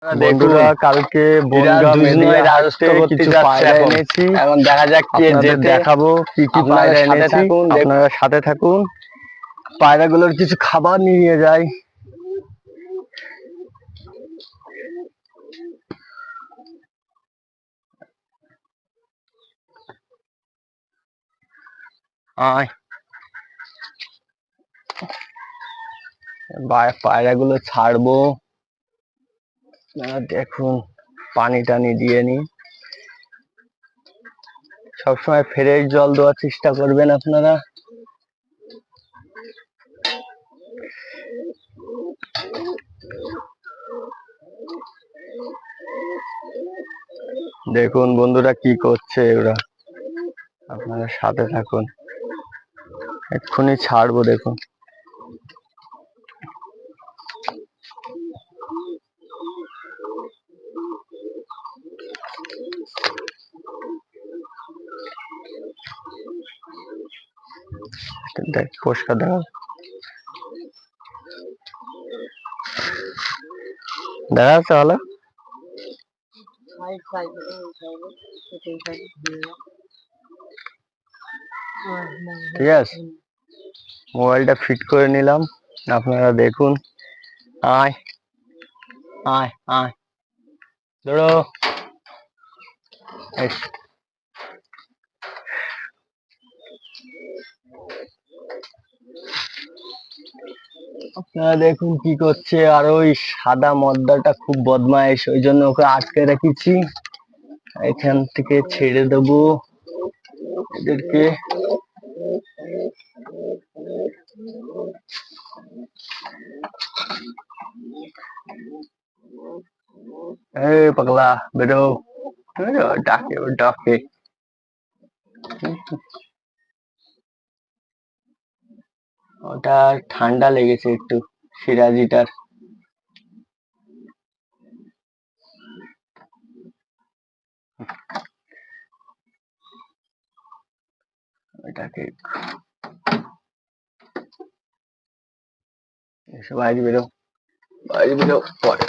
বন্ধুরা কালকে বনগাঁ মেদিয়া হাটতে কিছু পায়রা এনেছি, এখন দেখা যাক কে আপনাদের দেখাবো কি কি পায়রা এনেছি। আপনারা সাথে থাকুন, পায়রাগুলোর কিছু খাবার নিয়ে যাই। পায়রাগুলো ছাড়বো, দেখুন পানি টানি দিয়ে নি। সবসময় ফ্রেশ জল দেওয়ার চেষ্টা করবেন আপনারা। দেখুন বন্ধুরা কি করছে ওরা, আপনারা সাথে থাকুন, এক্ষুনি ছাড়বো। দেখুন দেখ পরিষ্কার দেখা যাচ্ছে ভালো। ঠিক আছে, মোবাইলটা ফিট করে নিলাম, আপনারা দেখুন। আয় আয় আয় ধরো। আপনারা দেখুন কি করছে। আর ওই সাদা মদ্দাটা খুব বদমাইশ, ওই জন্য ওকে আটকে রেখেছি। এখান থেকে ছেড়ে দেবো এদেরকে। এই পাগলা বেরো, ডাকে ও ডাকে। ওটা ঠান্ডা লেগেছে একটু, সিরাজিটার। ওটাকে এসো বাইরে বেরো, বাইরে বেরো পরে।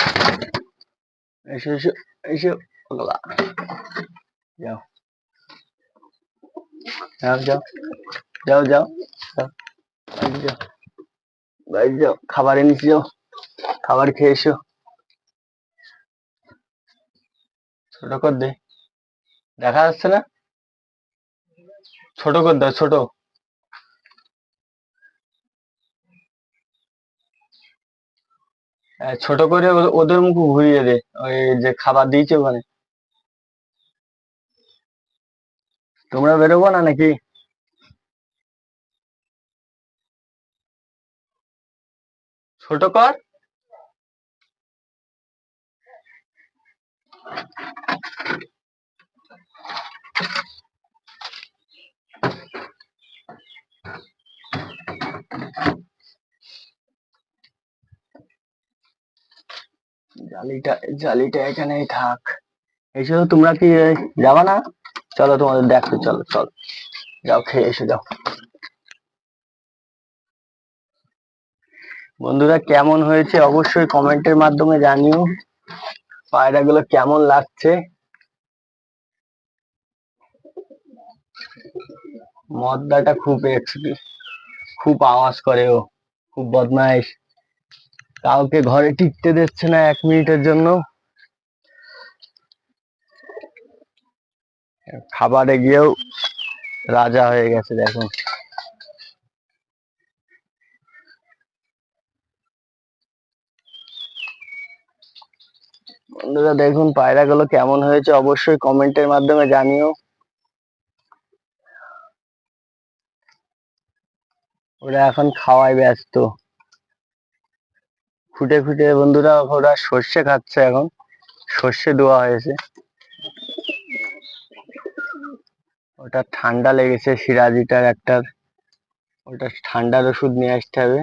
এসো এসো এসো পাগলা, যাও যাও যাও যাও যাও বাইরে যাও, বাইরে যাও। খাবার এনেছি, যাও খাবার খেয়ে এসো। ছোট কর দে, দেখা যাচ্ছে না, ছোট কর দাও, ছোট। ছোট করে ওদের মুখ ঘুরিয়ে দে, ওই যে খাবার দিয়েছে ওখানে। তোমরা বেরোবো না নাকি? ছোট কর। জালিটা এখানেই থাক। এসো, তোমরা কি যাবা না? চলো তোমাদের দেখো, চলো চলো যাও খেয়ে এসো, যাও। বন্ধুরা কেমন হয়েছে অবশ্যই কমেন্টের মাধ্যমে জানিও, পায়রাগুলো কেমন লাগছে। মদ্দাটা খুব আওয়াজ করে, ও খুব বদমাইশ, কাউকে ঘরে টিকতে দিচ্ছে না 1 মিনিটের জন্য। খাবারে গিয়েও রাজা হয়ে গেছে দেখুন। বন্ধুরা দেখুন পায়রাগুলো কেমন হয়েছে অবশ্যই কমেন্টের মাধ্যমে জানিও। ওরা এখন খাওয়ায় ব্যস্ত, খুঁটে খুঁটে। বন্ধুরা ওরা সর্ষে খাচ্ছে, এখন সর্ষে দেওয়া হয়েছে। ওটা ঠান্ডা লেগেছে, সিরাজিটার একটার, ওটা ঠান্ডার ওষুধ নিয়ে আসতে হবে।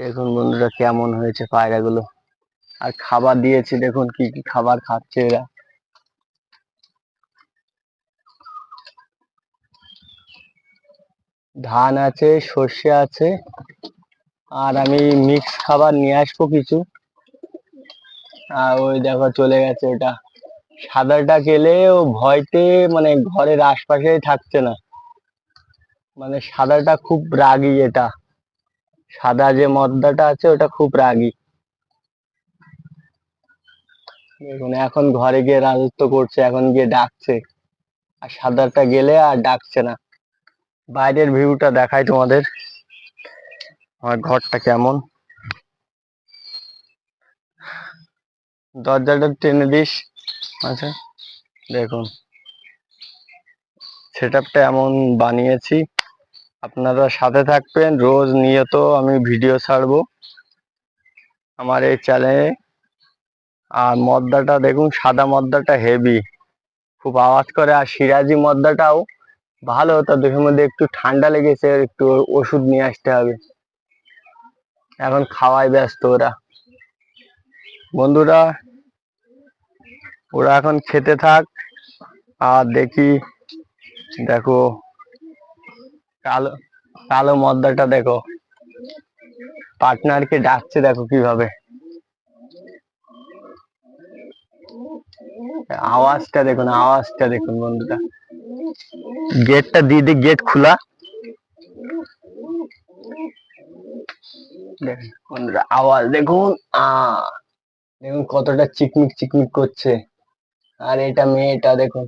দেখুন বন্ধুরা কেমন হয়েছে পায়রাগুলো, আর খাবার দিয়েছি দেখুন কি কি খাবার খাচ্ছে এরা। ধান আছে, সর্ষে আছে, আর আমি মিক্স খাবার নিয়ে আসবো কিছু। আর ওই দেখো চলে গেছে ওটা। সাদাটা গেলে ও ভয়তে মানে ঘরের আশপাশেই থাকছে না। মানে সাদাটা খুব রাগী। এটা সাদা যে মদ্দাটা আছে ওটা খুব রাগী। দেখুন এখন ঘরে গিয়ে রাজত্ব করছে, এখন গিয়ে ডাকছে। আর সাদাটা গেলে আর ডাকছে না। বাইরের ভিউটা দেখাই তোমাদের, আমার ঘরটা কেমন। দরজাটা টেনে দিস। আচ্ছা দেখুন সেটআপটা এমন বানিয়েছি। আপনারা সাথে থাকবেন, রোজ নিয়ত আমি ভিডিও ছাড়বো আমার এই চ্যানেলে। আর মদ্দাটা দেখুন, সাদা মদ্দাটা হেভি, খুব আওয়াজ করে। আর সিরাজি মদ্দাটাও ভালো, তাদের মধ্যে একটু ঠান্ডা লেগেছে, একটু ওষুধ নিয়ে আসতে হবে। এখন খাওয়ায় ব্যস্ত ওরা। বন্ধুরা ওরা এখন খেতে থাক। আর দেখি, দেখো কালো কালো মদ্দাটা দেখো পার্টনারকে ডাকছে, দেখো কিভাবে। আওয়াজটা দেখুন, আওয়াজটা দেখুন বন্ধুরা। গেটটা দিদি, গেট খোলা। দেখুন বন্ধুরা আওয়াজ দেখুন। দেখুন কতটা চিকমিক চিকমিক করছে। আর এটা মেয়েটা দেখুন,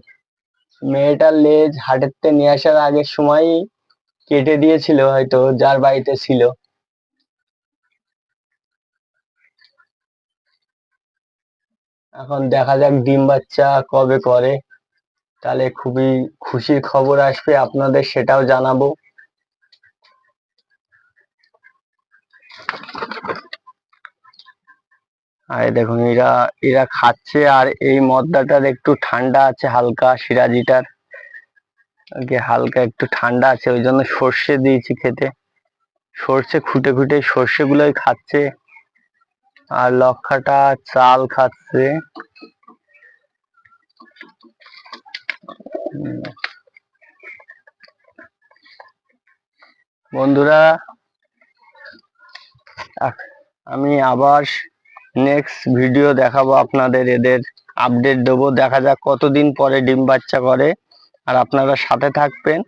মেয়েটার লেজ হাটেতে নিয়ে আসার আগের সময় কেটে দিয়েছিল হয়তো, যার বাড়িতে ছিল। এখন দেখা যাক ডিম বাচ্চা কবে করে, তাহলে খুবই খুশির খবর আসবে, আপনাদের সেটাও জানাবো। আর দেখুন এরা এরা খাচ্ছে। আর এই মদ্দাটার একটু ঠান্ডা আছে হালকা, সিরাজিটার হালকা একটু ঠান্ডা আছে, ওই জন্য সর্ষে দিয়েছি খেতে। সর্ষে খুঁটে খুঁটে সর্ষে গুলোই খাচ্ছে। আর লক্ষাটা চাল খাচ্ছে। বন্ধুরা আমি আবার নেক্সট ভিডিও দেখাবো আপনাদের, এদের আপডেট দেবো। দেখা যাক কতদিন পরে ডিম বাচ্চা করে। আর আপনারা সাথে থাকবেন।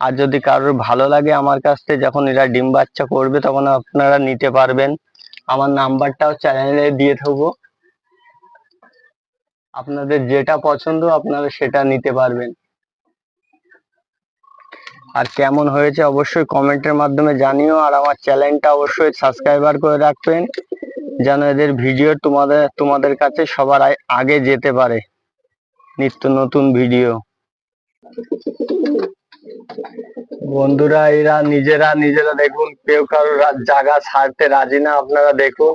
আর যদি কারোর ভালো লাগে আমার কাছ থেকে যখন এরা ডিম বাচ্চা করবে, তখন আপনারা নিতে পারবেন। আমার নাম্বারটাও চ্যানেলে দিয়ে থাকবো। আপনাদের যেটা পছন্দ আপনারা সেটা নিতে পারবেন। আর কেমন হয়েছে অবশ্যই কমেন্টের মাধ্যমে জানিও। আর আমার চ্যানেলটা অবশ্যই সাবস্ক্রাইবার করে রাখবেন, যেন এদের ভিডিও তোমাদের কাছে সবার আগে যেতে পারে, নিত্য নতুন ভিডিও। বন্ধুরা এরা নিজেরা নিজেরা দেখুন, কেউ কারোর জায়গা ছাড়তে রাজি না। আপনারা দেখুন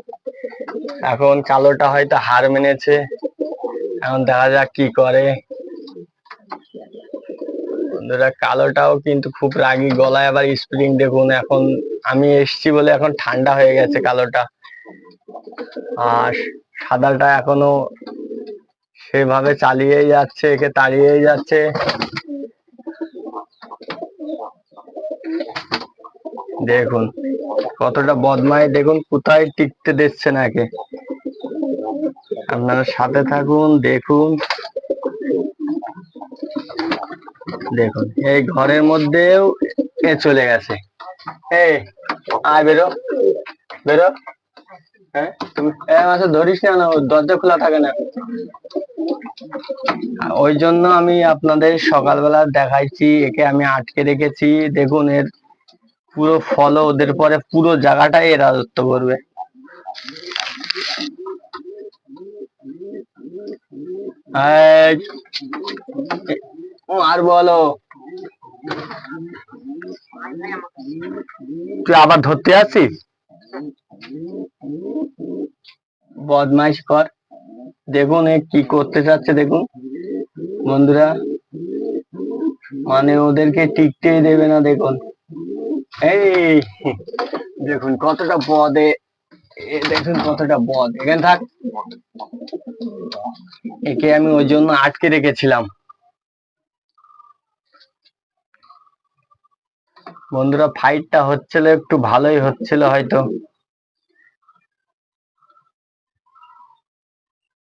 এখন কালোটা হয়তো হার মেনেছে, এখন দেখা যাক কি করে। বন্ধুরা কালোটাও কিন্তু খুব রাগী, গলায় আবার স্প্রিং দেখুন। এখন আমি এসছি বলে এখন ঠান্ডা হয়ে গেছে কালোটা। আর সাদাটা এখনো সেভাবে চালিয়েই যাচ্ছে, একে তাড়িয়েই যাচ্ছে। দেখুন কতটা বদমাই, দেখুন কোথায় টিকতে দিচ্ছে না একে। আপনারা সাথে থাকুন, দেখুন। দেখুন এই ঘরের মধ্যেও এ চলে গেছে। এই আয় বেরো, বেরো। হ্যাঁ তুমি মাছ ধরিস না, দরজা খোলা থাকে না। ওই জন্য আমি আপনাদের সকালবেলা দেখাইছি, একে আমি আটকে রেখেছি। দেখুন এর পুরো ফলো ওদের পরে, পুরো জায়গাটাই এ রাজত্ব করবে। আর বলো, তুই আবার ধরতে আসছিস? বদমাইশ কর। দেখুন এ কি করতে চাচ্ছে দেখুন বন্ধুরা, মানে ওদেরকে টিকতেই দেবে না। দেখুন এই দেখুন কতটা বদে, দেখুন কতটা বদ। এখানে থাক, একে আমি ওই জন্য আটকে রেখেছিলাম। বন্ধুরা ফাইটটা হচ্ছিল একটু ভালোই হচ্ছিল হয়তো।